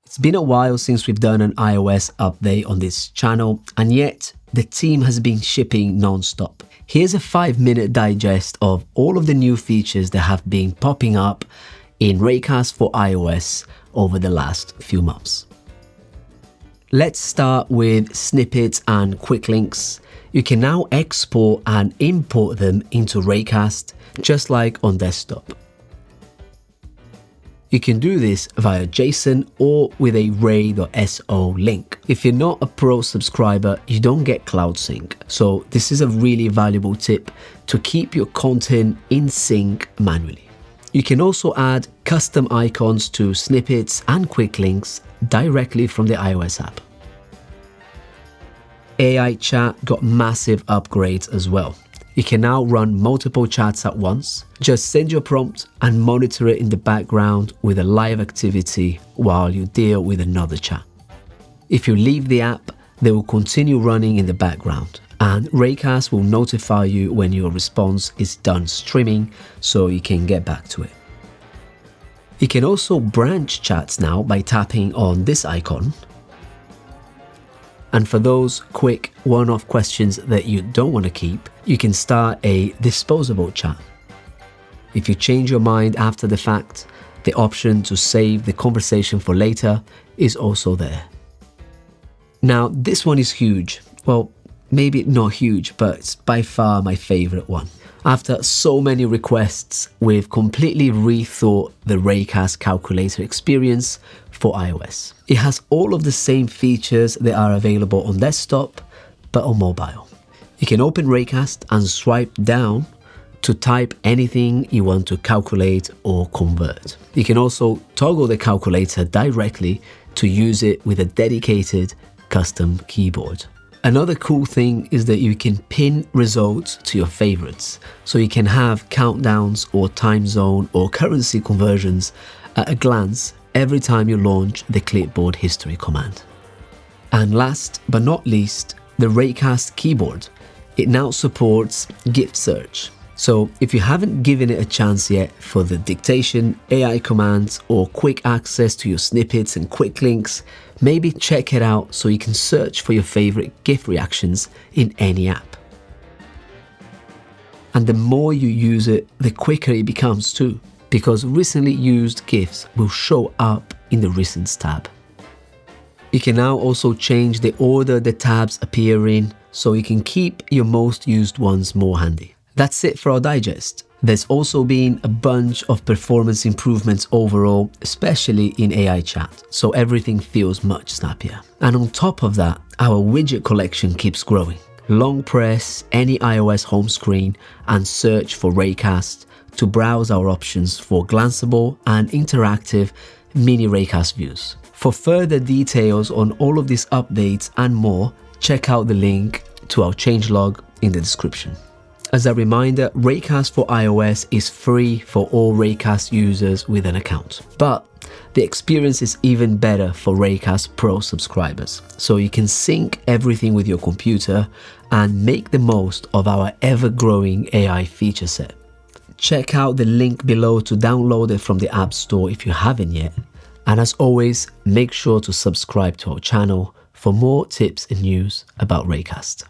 It's been a while since we've done an iOS update on this channel, and yet the team has been shipping non-stop. Here's a 5-minute digest of all of the new features that have been popping up in Raycast for iOS over the last few months. Let's start with snippets and quick links. You can now export and import them into Raycast, just like on desktop. You can do this via JSON or with a ray.so link. If you're not a pro subscriber, you don't get Cloud Sync. So this is a really valuable tip to keep your content in sync manually. You can also add custom icons to snippets and quick links directly from the iOS app. AI chat got massive upgrades as well. You can now run multiple chats at once. Just send your prompt and monitor it in the background with a live activity while you deal with another chat. If you leave the app, they will continue running in the background, and Raycast will notify you when your response is done streaming so you can get back to it. You can also branch chats now by tapping on this icon. And for those quick one-off questions that you don't want to keep, you can start a disposable chat. If you change your mind after the fact, the option to save the conversation for later is also there. Now, this one is huge. Well, maybe not huge, but it's by far my favorite one. After so many requests, we've completely rethought the Raycast calculator experience for iOS. It has all of the same features that are available on desktop, but on mobile. You can open Raycast and swipe down to type anything you want to calculate or convert. You can also toggle the calculator directly to use it with a dedicated custom keyboard. Another cool thing is that you can pin results to your favorites, so you can have countdowns or time zone or currency conversions at a glance every time you launch the clipboard history command. And last but not least, the Raycast keyboard. It now supports gift search. So if you haven't given it a chance yet for the dictation, AI commands, or quick access to your snippets and quick links, maybe check it out so you can search for your favorite GIF reactions in any app. And the more you use it, the quicker it becomes too, because recently used GIFs will show up in the Recents tab. You can now also change the order the tabs appear in, so you can keep your most used ones more handy. That's it for our digest. There's also been a bunch of performance improvements overall, especially in AI chat, so everything feels much snappier. And on top of that, our widget collection keeps growing. Long press any iOS home screen and search for Raycast to browse our options for glanceable and interactive mini Raycast views. For further details on all of these updates and more, check out the link to our changelog in the description. As a reminder, Raycast for iOS is free for all Raycast users with an account. But the experience is even better for Raycast Pro subscribers, so you can sync everything with your computer and make the most of our ever-growing AI feature set. Check out the link below to download it from the App Store if you haven't yet. And as always, make sure to subscribe to our channel for more tips and news about Raycast.